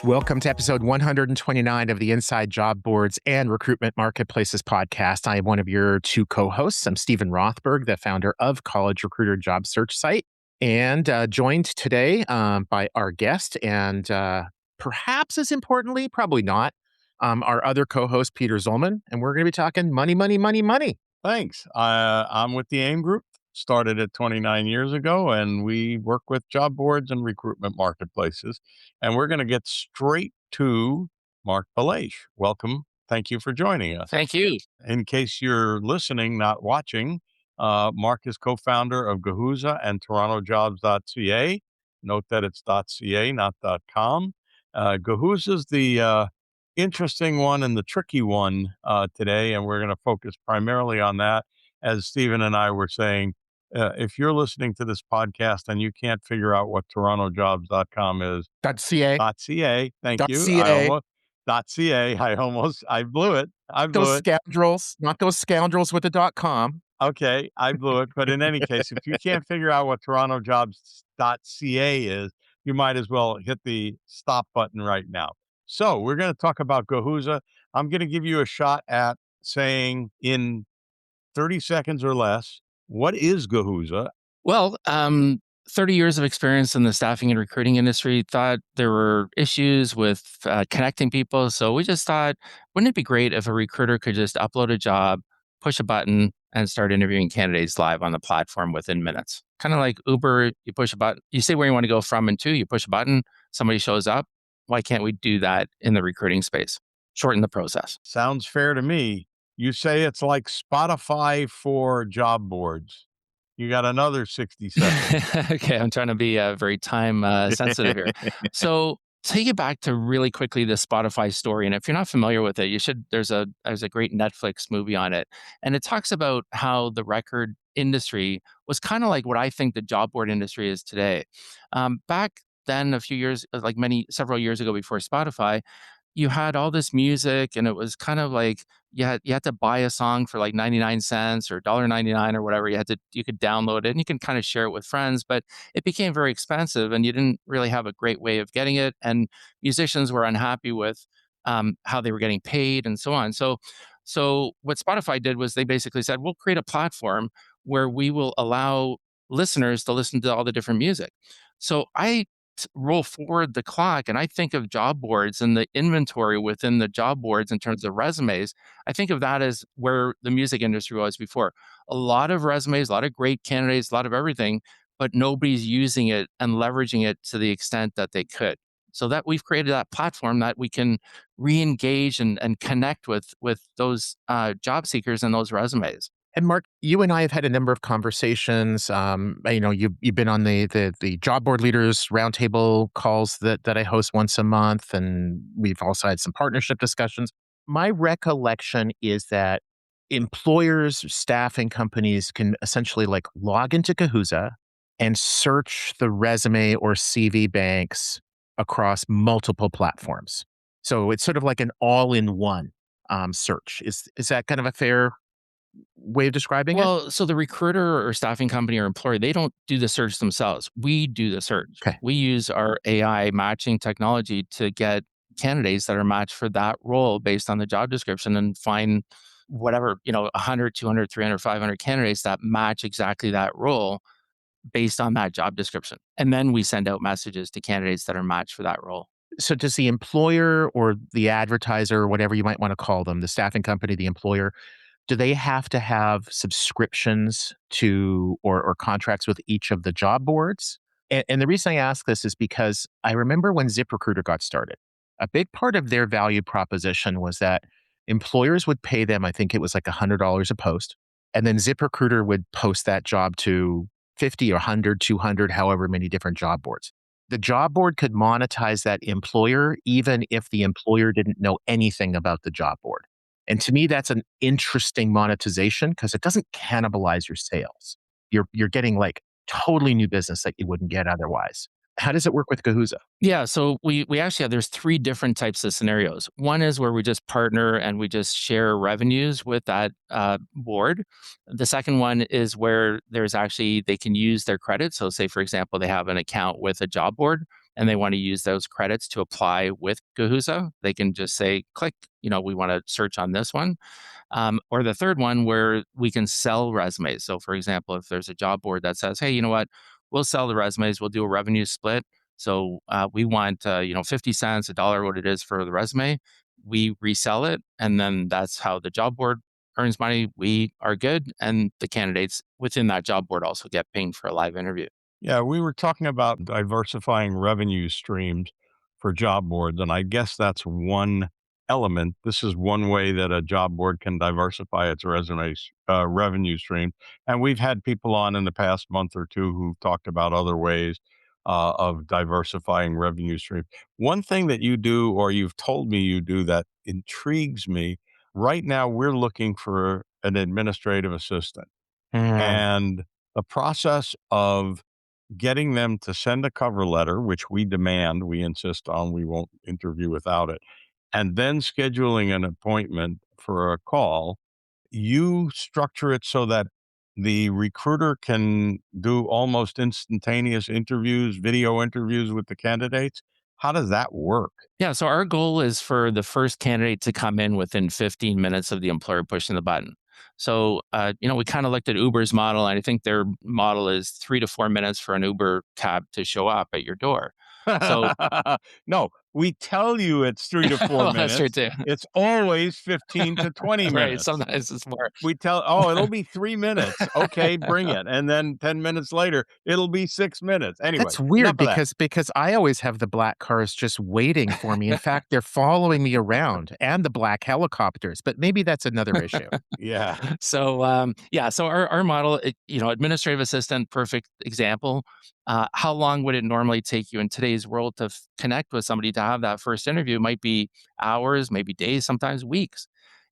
Welcome to episode 129 of the Inside Job Boards and Recruitment Marketplaces podcast. I am one of your two co-hosts. I'm Stephen Rothberg, the founder of College Recruiter Job Search Site, and joined today by our guest and perhaps as importantly, probably not, our other co-host, Peter Zollman. And we're going to be talking money, money, money, money. Thanks. I'm with the AIM Group, started it 29 years ago, and we work with job boards and recruitment marketplaces. And we're going to get straight to Mark Balaish. Welcome. Thank you for joining us. Thank you. In case you're listening, not watching, Mark is co-founder of Gahuza and TorontoJobs.ca. Note that it's .ca, not .com. Gahuza's the interesting one and the tricky one today, and we're going to focus primarily on that. As Stephen and I were saying, if you're listening to this podcast and you can't figure out what TorontoJobs.com is, .ca. .ca. Thank you. .ca. .ca. I blew it. Those scoundrels, not those scoundrels with the .com. Okay, I blew it. But in any case, if you can't figure out what TorontoJobs.ca is, you might as well hit the stop button right now. So we're going to talk about Gahuza. I'm going to give you a shot at saying in 30 seconds or less, what is Gahuza? Well, 30 years of experience in the staffing and recruiting industry, thought there were issues with connecting people. So we just thought, wouldn't it be great if a recruiter could just upload a job, push a button, and start interviewing candidates live on the platform within minutes? Kind of like Uber, you push a button, you say where you want to go from and to, you push a button, somebody shows up. Why can't we do that in the recruiting space? Shorten the process. Sounds fair to me. You say it's like Spotify for job boards. You got another 60 seconds. Okay, I'm trying to be very time sensitive here. So take it back to really quickly the Spotify story. And if you're not familiar with it, you should. There's a great Netflix movie on it, and it talks about how the record industry was kind of like what I think the job board industry is today. Back then, a few years, like several years ago, before Spotify, you had all this music, and it was kind of like you had to buy a song for like 99 cents or $1.99 or whatever. You could download it and you can kind of share it with friends, but it became very expensive and you didn't really have a great way of getting it. And musicians were unhappy with how they were getting paid and so on. So what Spotify did was they basically said, we'll create a platform where we will allow listeners to listen to all the different music. So I roll forward the clock and I think of job boards and the inventory within the job boards in terms of resumes. I think of that as where the music industry was before. A lot of resumes, a lot of great candidates, a lot of everything, but nobody's using it and leveraging it to the extent that they could. So that we've created that platform that we can re-engage and connect with those job seekers and those resumes. And Mark, you and I have had a number of conversations. You've been on the job board leaders roundtable calls that I host once a month, and we've also had some partnership discussions. My recollection is that employers, staffing companies can essentially like log into Kahuza and search the resume or CV banks across multiple platforms. So it's sort of like an all-in-one search. Is that kind of a fair way of describing it? Well, so the recruiter or staffing company or employer, they don't do the search themselves. We do the search. Okay. We use our AI matching technology to get candidates that are matched for that role based on the job description and find whatever, 100, 200, 300, 500 candidates that match exactly that role based on that job description. And then we send out messages to candidates that are matched for that role. So does the employer or the advertiser, or whatever you might want to call them, the staffing company, the employer, do they have to have subscriptions to or contracts with each of the job boards? And the reason I ask this is because I remember when ZipRecruiter got started, a big part of their value proposition was that employers would pay them, I think it was like $100 a post, and then ZipRecruiter would post that job to 50 or 100, 200, however many different job boards. The job board could monetize that employer even if the employer didn't know anything about the job board. And to me, that's an interesting monetization because it doesn't cannibalize your sales. You're getting like totally new business that you wouldn't get otherwise. How does it work with Gahuza? Yeah, so we actually have, there's three different types of scenarios. One is where we just partner and we just share revenues with that board. The second one is where there's actually, they can use their credit. So say, for example, they have an account with a job board and they want to use those credits to apply with Kahuza, they can just say, click, we want to search on this one. Or the third one where we can sell resumes. So, for example, if there's a job board that says, hey, you know what, we'll sell the resumes, we'll do a revenue split. So we want, 50 cents, a dollar, what it is for the resume. We resell it. And then that's how the job board earns money. We are good. And the candidates within that job board also get pinged for a live interview. Yeah, we were talking about diversifying revenue streams for job boards, and I guess that's one element. This is one way that a job board can diversify its revenue stream. And we've had people on in the past month or two who've talked about other ways of diversifying revenue streams. One thing that you do, or you've told me you do, that intrigues me. Right now, we're looking for an administrative assistant, Mm. and the process of getting them to send a cover letter, which we demand, we insist on, we won't interview without it, and then scheduling an appointment for a call. You structure it so that the recruiter can do almost instantaneous interviews, video interviews with the candidates. How does that work? Yeah, so our goal is for the first candidate to come in within 15 minutes of the employer pushing the button. So, we kind of looked at Uber's model, and I think their model is 3 to 4 minutes for an Uber cab to show up at your door. So, No, we tell you it's 3 to 4 well, that's true minutes. too. It's always 15 to 20 Right. minutes. Sometimes it's more. We tell, oh, it'll be 3 minutes. Okay, bring it. And then 10 minutes later, it'll be 6 minutes. Anyway, That's weird enough of that. because I always have the black cars just waiting for me. In fact, they're following me around and the black helicopters, but maybe that's another issue. Yeah. So so our model, administrative assistant, perfect example. How long would it normally take you in today's world to connect with somebody to have that first interview? Might be hours, maybe days, sometimes weeks.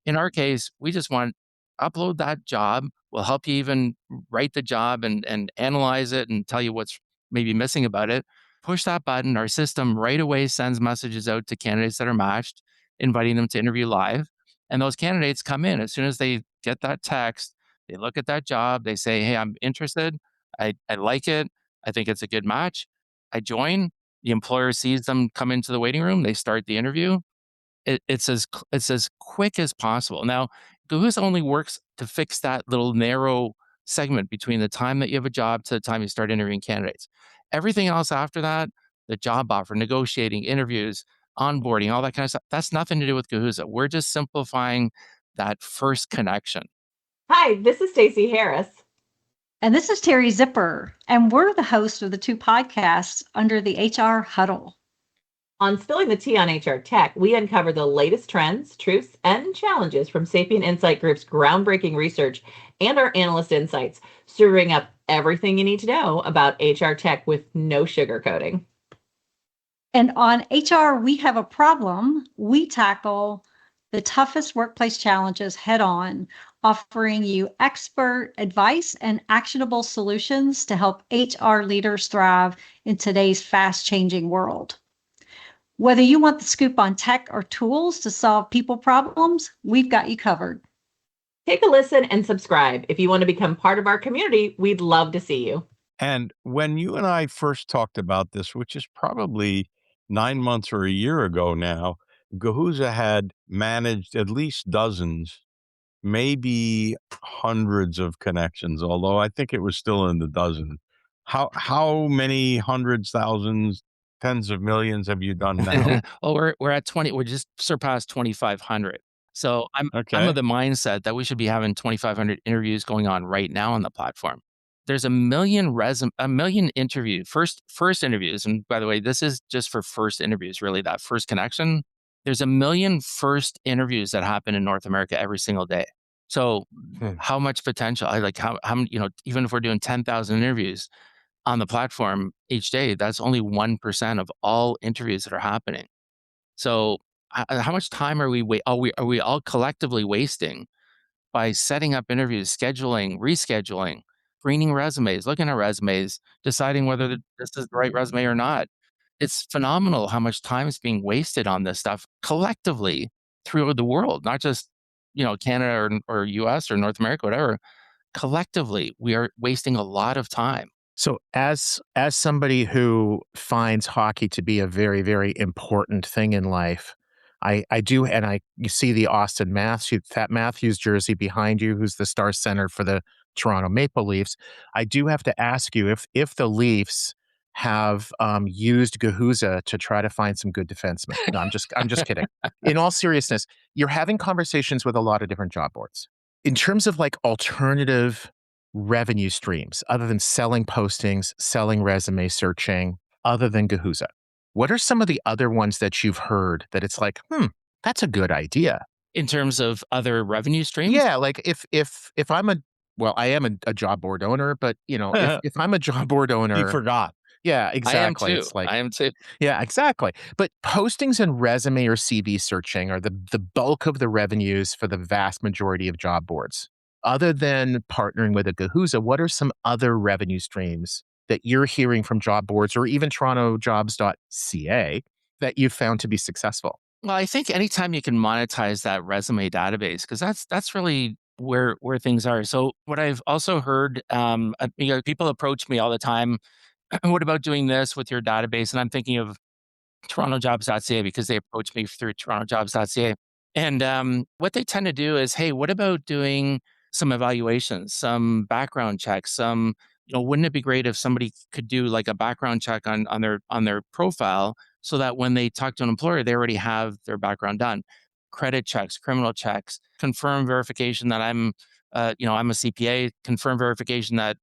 In our case, we just want upload that job. We'll help you even write the job and analyze it and tell you what's maybe missing about it. Push that button. Our system right away sends messages out to candidates that are matched, inviting them to interview live. And those candidates come in as soon as they get that text. They look at that job. They say, hey, I'm interested. I like it. I think it's a good match. I join. The employer sees them come into the waiting room. They start the interview. It's as quick as possible. Now, Kahoot! Only works to fix that little narrow segment between the time that you have a job to the time you start interviewing candidates. Everything else after that, the job offer, negotiating, interviews, onboarding, all that kind of stuff, that's nothing to do with Kahoot! We're just simplifying that first connection. Hi, this is Stacey Harris. And this is Terry Zipper, and we're the host of the two podcasts under the HR Huddle. On Spilling the Tea on HR Tech, we uncover the latest trends, truths, and challenges from Sapient Insight Group's groundbreaking research and our analyst insights, serving up everything you need to know about HR tech with no sugarcoating. And on HR, we have a problem. We tackle the toughest workplace challenges head on, offering you expert advice and actionable solutions to help HR leaders thrive in today's fast-changing world. Whether you want the scoop on tech or tools to solve people problems, we've got you covered. Take a listen and subscribe. If you want to become part of our community, we'd love to see you. And when you and I first talked about this, which is probably 9 months or a year ago now, Gahuza had managed at least dozens, maybe hundreds of connections, although I think it was still in the dozen. How many hundreds, thousands, tens of millions have you done now? Well, we're at 20. We just surpassed 2,500. So I'm of Okay. the mindset that we should be having 2,500 interviews going on right now on the platform. There's a million interview first interviews, and by the way, this is just for first interviews. Really, that first connection. There's a million first interviews that happen in North America every single day. So Hmm. how much potential? I like how many, even if we're doing 10,000 interviews on the platform each day, that's only 1% of all interviews that are happening. So, how much time are we all collectively wasting by setting up interviews, scheduling, rescheduling, screening resumes, looking at resumes, deciding whether this is the right resume or not? It's phenomenal how much time is being wasted on this stuff collectively through the world, not just Canada or US or North America, whatever. Collectively, we are wasting a lot of time. So as somebody who finds hockey to be a very, very important thing in life, I do, and I you see the Austin Matthews Pat Matthews jersey behind you, who's the star center for the Toronto Maple Leafs. I do have to ask you if the Leafs have used Gahuza to try to find some good defensemen. No, I'm just kidding. In all seriousness, you're having conversations with a lot of different job boards. In terms of like alternative revenue streams other than selling postings, selling resume searching, other than Gahuza? What are some of the other ones that you've heard that it's like, that's a good idea? In terms of other revenue streams? Yeah, like if I'm a well, I am a job board owner, but if I'm a job board He owner, forgot. yeah, I am exactly. too. It's like I am too. yeah, exactly. But postings and resume or CV searching are the bulk of the revenues for the vast majority of job boards. Other than partnering with a Gahuza, what are some other revenue streams that you're hearing from job boards or even torontojobs.ca that you've found to be successful? Well, I think anytime you can monetize that resume database, because that's really where things are. So what I've also heard, people approach me all the time. What about doing this with your database? And I'm thinking of torontojobs.ca because they approach me through torontojobs.ca. And what they tend to do is, hey, what about doing some evaluations, some background checks, wouldn't it be great if somebody could do like a background check on their profile so that when they talk to an employer, they already have their background done. Credit checks, criminal checks, confirm verification that I'm a CPA, confirm verification that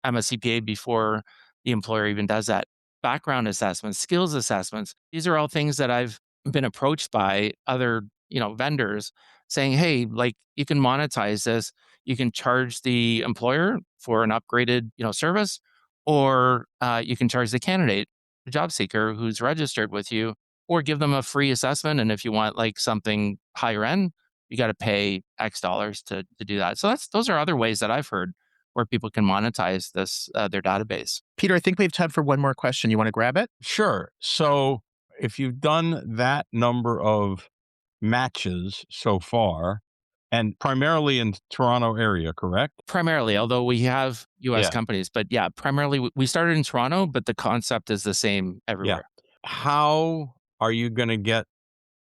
I'm a CPA before the employer even does that. Background assessments, skills assessments. These are all things that I've been approached by other, vendors saying, "Hey, like you can monetize this. You can charge the employer for an upgraded, service, or you can charge the candidate, the job seeker who's registered with you, or give them a free assessment. And if you want like something higher end, you got to pay X dollars to do that." So those are other ways that I've heard where people can monetize their database. Peter, I think we have time for one more question. You want to grab it? Sure. So if you've done that number of matches so far, and primarily in Toronto area, correct? Primarily, although we have US Yeah. companies, but yeah, primarily we started in Toronto, but the concept is the same Yeah. everywhere. How are you going to get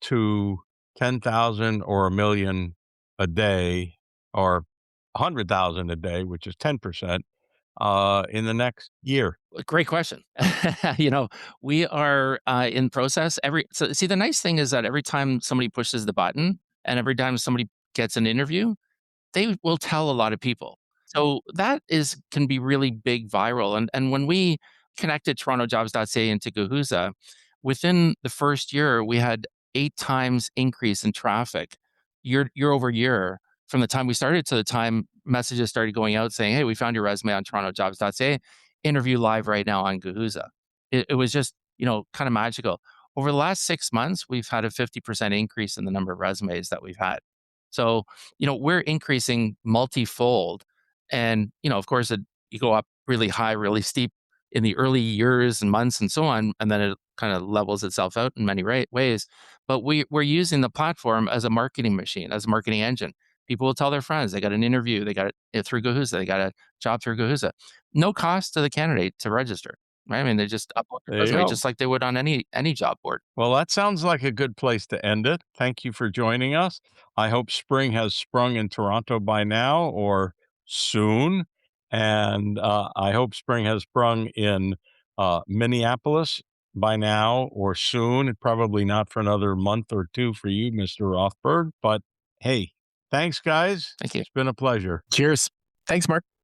to 10,000 or a million a day or 100,000 a day, which is 10%, in the next year? Great question. We are in process. So see, the nice thing is that every time somebody pushes the button and every time somebody gets an interview, they will tell a lot of people. So that can be really big viral. And when we connected torontojobs.ca into Gahuza, within the first year, we had 8 times increase in traffic year over year from the time we started to the time messages started going out saying, "Hey, we found your resume on torontojobs.ca. Interview live right now on Gahuza." It was just, kind of magical. Over the last 6 months, we've had a 50% increase in the number of resumes that we've had. So, we're increasing multifold. And, of course, you go up really high, really steep in the early years and months and so on. And then it kind of levels itself out in many ways. But we're using the platform as a marketing machine, as a marketing engine. People will tell their friends they got an interview, they got it through Gahuza, they got a job through Gahuza. No cost to the candidate to register. Right? I mean, they just upload their There you resume go. just like they would on any job board. Well, that sounds like a good place to end it. Thank you for joining us. I hope spring has sprung in Toronto by now or soon. And I hope spring has sprung in Minneapolis by now or soon. Probably not for another month or two for you, Mr. Rothberg. But hey, thanks, guys. Thank you. It's been a pleasure. Cheers. Thanks, Mark.